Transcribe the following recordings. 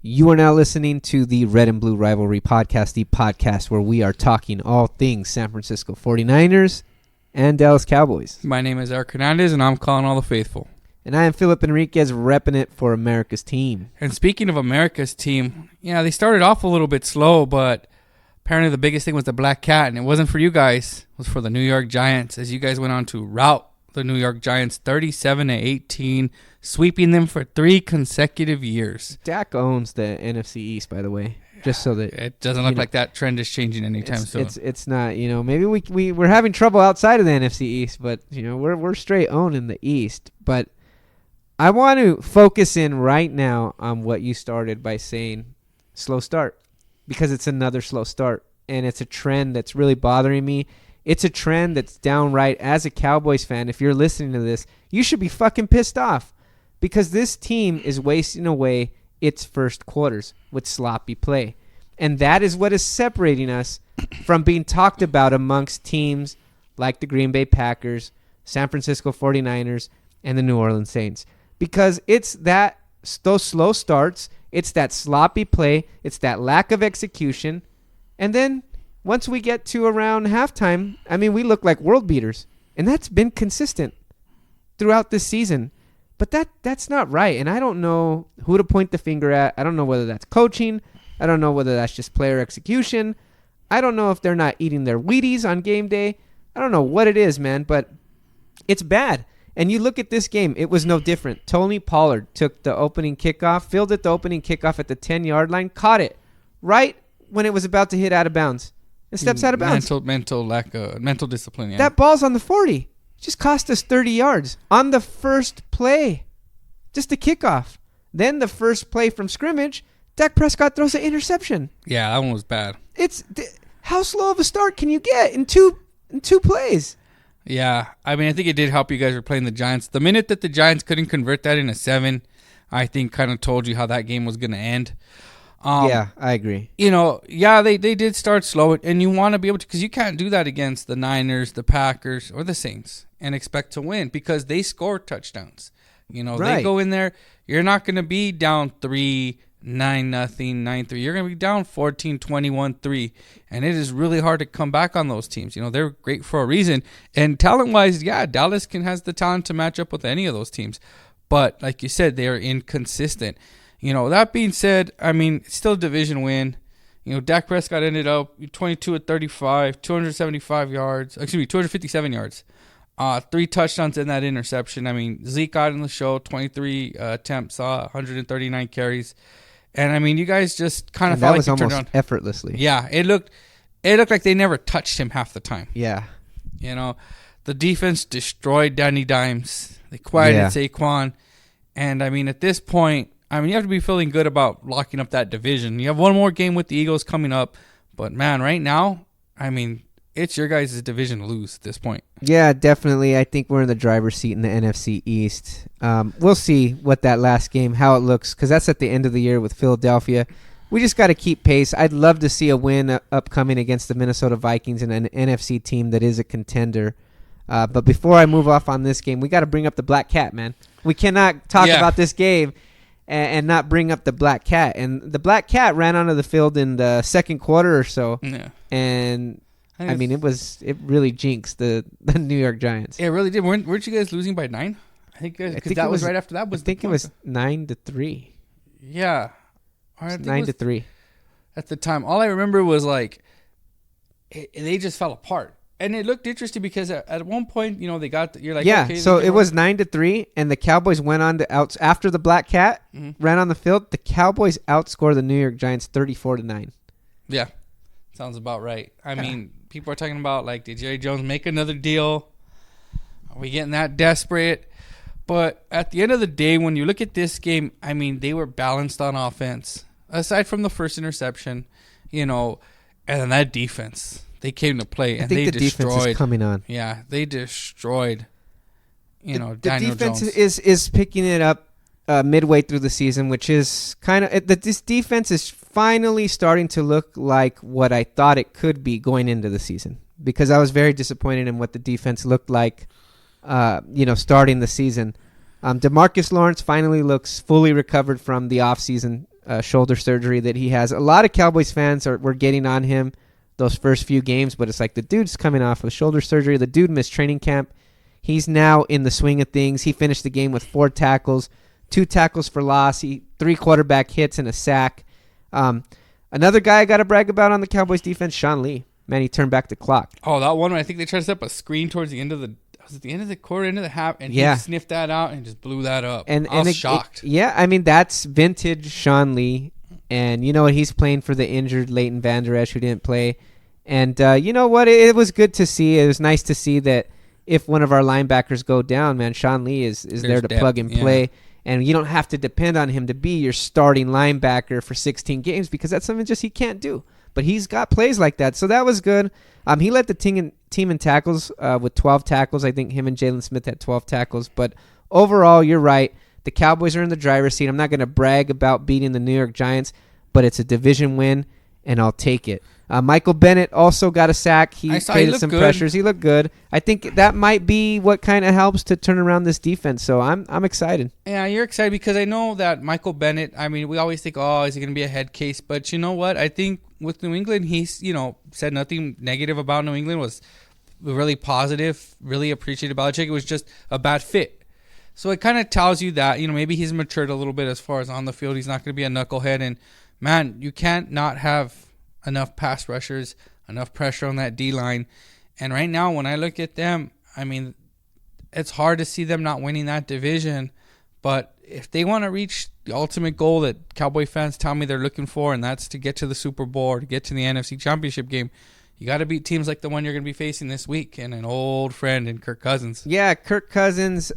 You are now listening to the Red and Blue Rivalry Podcast, the podcast where we are talking all things San Francisco 49ers and Dallas Cowboys. My name is Eric Hernandez, and I'm calling all the faithful. And I am Philip Enriquez, repping it for America's team. And speaking of America's team, they started off a little bit slow, but apparently the biggest thing was the Black Cat, and it wasn't for you guys. It was for the New York Giants, as you guys went on to rout the New York Giants 37-18, sweeping them for 3 consecutive years. Dak owns the NFC East, by the way, just so that it doesn't look like that trend is changing anytime soon. It's not, maybe we're having trouble outside of the NFC East, but we're straight owning the East. But I want to focus in right now on what you started by saying slow start, because it's another slow start, and it's a trend that's really bothering me. It's a trend that's downright, as a Cowboys fan, if you're listening to this, you should be fucking pissed off, because this team is wasting away its first quarters with sloppy play. And that is what is separating us from being talked about amongst teams like the Green Bay Packers, San Francisco 49ers, and the New Orleans Saints. Because it's those slow starts, it's that sloppy play, it's that lack of execution, and then once we get to around halftime, we look like world beaters. And that's been consistent throughout this season. But that's not right. And I don't know who to point the finger at. I don't know whether that's coaching. I don't know whether that's just player execution. I don't know if they're not eating their Wheaties on game day. I don't know what it is, man. But it's bad. And you look at this game, it was no different. Tony Pollard took the opening kickoff, fielded the opening kickoff at the 10-yard line, caught it right when it was about to hit out of bounds. It steps out of bounds. Mental discipline. Yeah. That ball's on the 40. Just cost us 30 yards on the first play. Just a kickoff. Then the first play from scrimmage, Dak Prescott throws an interception. Yeah, that one was bad. How slow of a start can you get in two plays? Yeah, I think it did help you guys were playing the Giants. The minute that the Giants couldn't convert that into 7, I think kind of told you how that game was going to end. Yeah, I agree. They did start slow, and you want to be able to, because you can't do that against the Niners, the Packers, or the Saints and expect to win, because they score touchdowns. Right. They go in there, you're not going to be down 3, 9-0, 9-3. You're going to be down 14, 21, 3, and it is really hard to come back on those teams. They're great for a reason, and talent-wise, Dallas has the talent to match up with any of those teams, but like you said, they are inconsistent. That being said, it's still a division win. Dak Prescott ended up 22 at 35, 257 yards, 3 touchdowns in that interception. Zeke got in the show, 23 attempts, 139 carries. And, you guys just kind of felt like you turned around effortlessly. Yeah, it looked like they never touched him half the time. Yeah. The defense destroyed Danny Dimes. They quieted Saquon. And, at this point, you have to be feeling good about locking up that division. You have one more game with the Eagles coming up. But, man, right now, it's your guys' division to lose at this point. Yeah, definitely. I think we're in the driver's seat in the NFC East. We'll see what that last game, how it looks, because that's at the end of the year with Philadelphia. We just got to keep pace. I'd love to see a win upcoming against the Minnesota Vikings and an NFC team that is a contender. But before I move off on this game, we got to bring up the Black Cat, man. We cannot talk about this game and not bring up the Black Cat. And the Black Cat ran onto the field in the second quarter or so. Yeah. And, it really jinxed the New York Giants. It really did. Weren't you guys losing by 9? I think because that was right after that. I think it was 9-3. Yeah. 9-3. At the time. All I remember was, they just fell apart. And it looked interesting because at one point, they got you're like, yeah. Okay, so it was 9-3, and the Cowboys went on to after the Black Cat ran on the field. The Cowboys outscored the New York Giants 34-9. Yeah, sounds about right. People are talking about did Jerry Jones make another deal? Are we getting that desperate? But at the end of the day, when you look at this game, they were balanced on offense, aside from the first interception, and then that defense. They came to play, and they destroyed. Defense is coming on. Yeah, they destroyed. Daniel defense Jones is picking it up midway through the season, which is kind of this defense is finally starting to look like what I thought it could be going into the season, because I was very disappointed in what the defense looked like, starting the season. DeMarcus Lawrence finally looks fully recovered from the offseason shoulder surgery that he has. A lot of Cowboys fans were getting on him those first few games, but it's like the dude's coming off of shoulder surgery. The dude missed training camp. He's now in the swing of things. He finished the game with 4 tackles, 2 tackles for loss, 3 quarterback hits, and a sack. Another guy I got to brag about on the Cowboys defense, Sean Lee. Man, he turned back the clock. Oh, that one, I think they tried to set up a screen towards the end of the quarter, end of the half, and he sniffed that out and just blew that up. I was shocked. I mean, that's vintage Sean Lee. And you know what? He's playing for the injured Leighton Vander Esch, who didn't play. And you know what? It was good to see. It was nice to see that if one of our linebackers go down, man, Sean Lee is there to plug and play. And you don't have to depend on him to be your starting linebacker for 16 games because that's something just he can't do. But he's got plays like that. So that was good. He led the team in tackles with 12 tackles. I think him and Jalen Smith had 12 tackles. But overall, you're right. The Cowboys are in the driver's seat. I'm not going to brag about beating the New York Giants, but it's a division win, and I'll take it. Michael Bennett also got a sack. He created some pressures. He looked good. I think that might be what kind of helps to turn around this defense. So I'm excited. Yeah, you're excited because I know that Michael Bennett, I mean, we always think, oh, is he going to be a head case? But you know what? I think with New England, he's, said nothing negative about New England, was really positive, really appreciated Belichick. It was just a bad fit. So it kind of tells you that, maybe he's matured a little bit as far as on the field. He's not going to be a knucklehead. And, man, you can't not have enough pass rushers, enough pressure on that D-line. And right now, when I look at them, I mean, it's hard to see them not winning that division. But if they want to reach the ultimate goal that Cowboy fans tell me they're looking for, and that's to get to the Super Bowl or to get to the NFC Championship game, you got to beat teams like the one you're going to be facing this week and an old friend in Kirk Cousins. Yeah, Kirk Cousins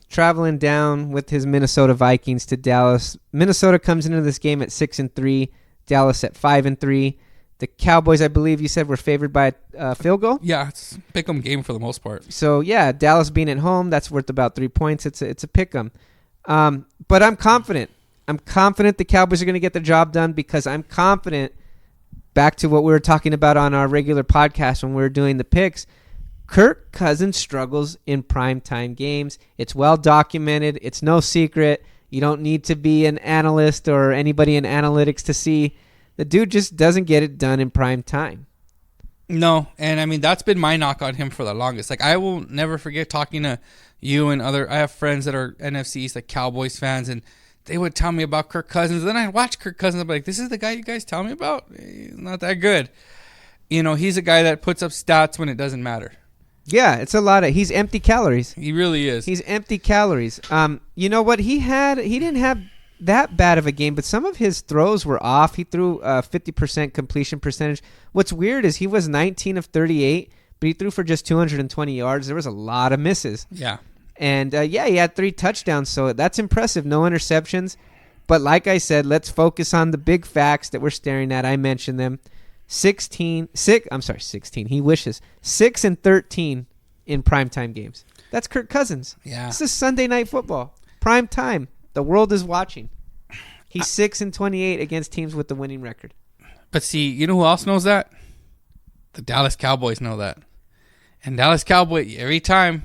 traveling down with his Minnesota Vikings to Dallas. Minnesota comes into this game at 6-3. Dallas at 5-3. The Cowboys, I believe you said, were favored by a field goal. Yeah, it's a pick 'em game for the most part. So yeah, Dallas being at home, that's worth about 3 points. It's a pick 'em. But I'm confident. I'm confident the Cowboys are going to get the job done because I'm confident. Back to what we were talking about on our regular podcast when we were doing the picks, Kirk Cousins struggles in primetime games. It's well documented. It's no secret. You don't need to be an analyst or anybody in analytics to see the dude just doesn't get it done in prime time. No, and I mean, that's been my knock on him for the longest. Like, I will never forget talking to you and I have friends that are NFC East, like Cowboys fans, and they would tell me about Kirk Cousins. Then I'd watch Kirk Cousins and I'd be like, this is the guy you guys tell me about? He's not that good. He's a guy that puts up stats when it doesn't matter. Yeah, it's a lot of. He's empty calories. He really is. He's empty calories. You know what? He didn't have that bad of a game, but some of his throws were off. He threw 50% completion percentage. What's weird is he was 19 of 38, but he threw for just 220 yards. There was a lot of misses. Yeah. And he had 3 touchdowns, so that's impressive. No interceptions. But like I said, let's focus on the big facts that we're staring at. I mentioned them. 16. He wishes 6-13 in primetime games. That's Kirk Cousins. Yeah. This is Sunday Night Football. Prime time. The world is watching. He's 6-28 against teams with the winning record. But see, you know who else knows that? The Dallas Cowboys know that. And Dallas Cowboy, every time,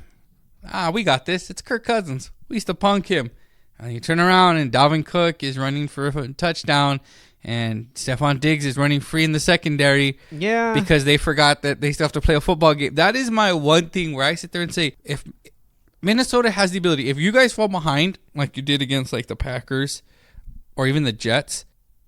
we got this. It's Kirk Cousins. We used to punk him. And you turn around and Dalvin Cook is running for a touchdown. And Stephon Diggs is running free in the secondary. Yeah. Because they forgot that they still have to play a football game. That is my one thing where I sit there and say, if Minnesota has the ability, if you guys fall behind, like you did against like the Packers or even the Jets,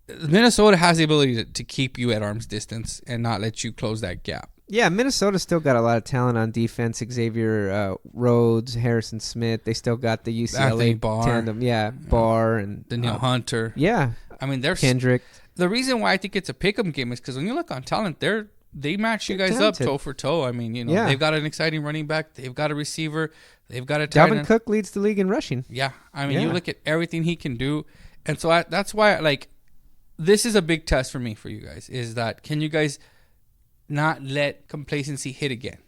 Minnesota has the ability to keep you at arm's distance and not let you close that gap. Yeah, Minnesota's still got a lot of talent on defense. Xavier Rhodes, Harrison Smith. They still got the UCLA tandem. Yeah, Barr and Danielle Hunter. Yeah. I mean, there's Kendrick. The reason why I think it's a pick'em game is because when you look on talent, they match you guys up toe for toe. I mean, they've got an exciting running back. They've got a receiver. They've got a tight end. Dalvin Cook leads the league in rushing. Yeah. I mean, you look at everything he can do. And so that's why, this is a big test for me, for you guys, is that can you guys not let complacency hit again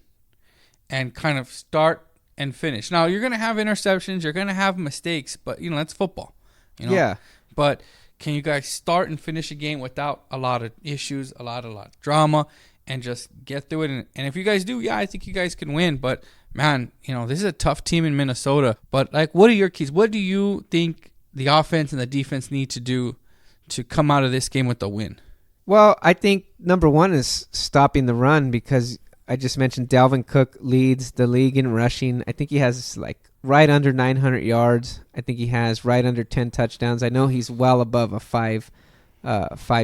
and kind of start and finish? Now, you're going to have interceptions. You're going to have mistakes, but, that's football. Yeah. But can you guys start and finish a game without a lot of issues, a lot of drama, and just get through it? And if you guys do, I think you guys can win. But, man, this is a tough team in Minnesota. But, what are your keys? What do you think the offense and the defense need to do to come out of this game with a win? Well, I think number one is stopping the run, because I just mentioned Dalvin Cook leads the league in rushing. I think he has like right under 900 yards. I think he has right under 10 touchdowns. I know he's well above a 5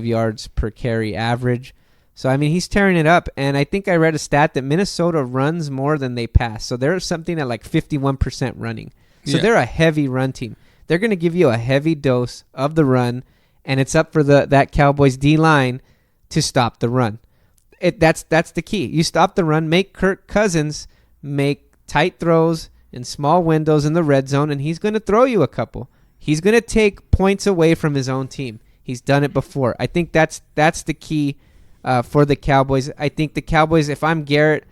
yards per carry average. So, I mean, he's tearing it up. And I think I read a stat that Minnesota runs more than they pass. So they're something at like 51% running. So they're a heavy run team. They're going to give you a heavy dose of the run, and it's up for that Cowboys D-line to stop the run. That's the key. You stop the run, make Kirk Cousins make tight throws in small windows in the red zone, and he's going to throw you a couple. He's going to take points away from his own team. He's done it before. I think that's the key for the Cowboys. I think the Cowboys, if I'm Garrett,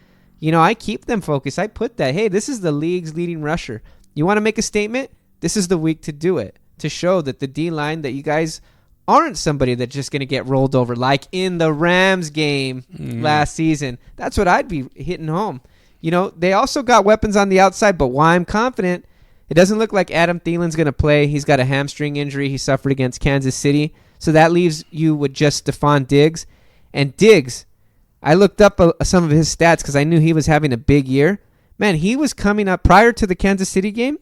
I keep them focused. I put that, hey, this is the league's leading rusher. You want to make a statement? This is the week to do it, to show that the D-line, that you guys aren't somebody that's just going to get rolled over like in the Rams game last season. That's what I'd be hitting home. They also got weapons on the outside, but why I'm confident, it doesn't look like Adam Thielen's going to play. He's got a hamstring injury he suffered against Kansas City. So that leaves you with just Stephon Diggs. And Diggs, I looked up some of his stats because I knew he was having a big year. Man, he was coming up prior to the Kansas City game.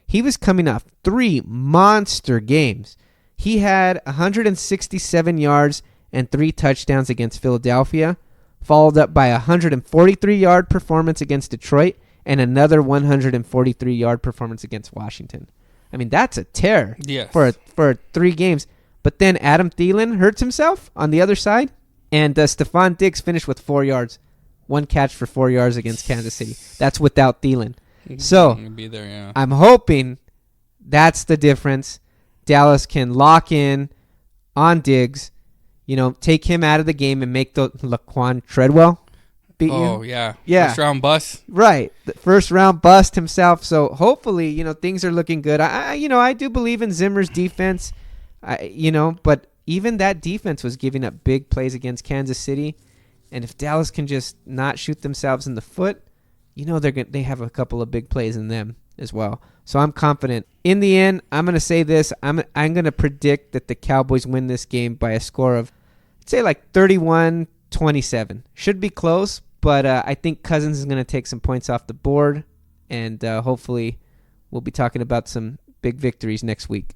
He was coming off 3 monster games. He had 167 yards and 3 touchdowns against Philadelphia, followed up by a 143-yard performance against Detroit and another 143-yard performance against Washington. I mean, that's a tear for 3 games. But then Adam Thielen hurts himself on the other side, and Stephon Diggs finished with 4 yards. 1 catch for 4 yards against Kansas City. That's without Thielen. So be there, yeah. I'm hoping that's the difference. Dallas can lock in on Diggs, take him out of the game and make the Laquan Treadwell beat you. Oh, yeah. First round bust. Right. The first round bust himself. So hopefully, things are looking good. I do believe in Zimmer's defense, but even that defense was giving up big plays against Kansas City. And if Dallas can just not shoot themselves in the foot, they have a couple of big plays in them as well. So I'm confident. In the end, I'm going to say this. I'm going to predict that the Cowboys win this game by a score of, say, like 31-27. Should be close, but I think Cousins is going to take some points off the board, and hopefully we'll be talking about some big victories next week.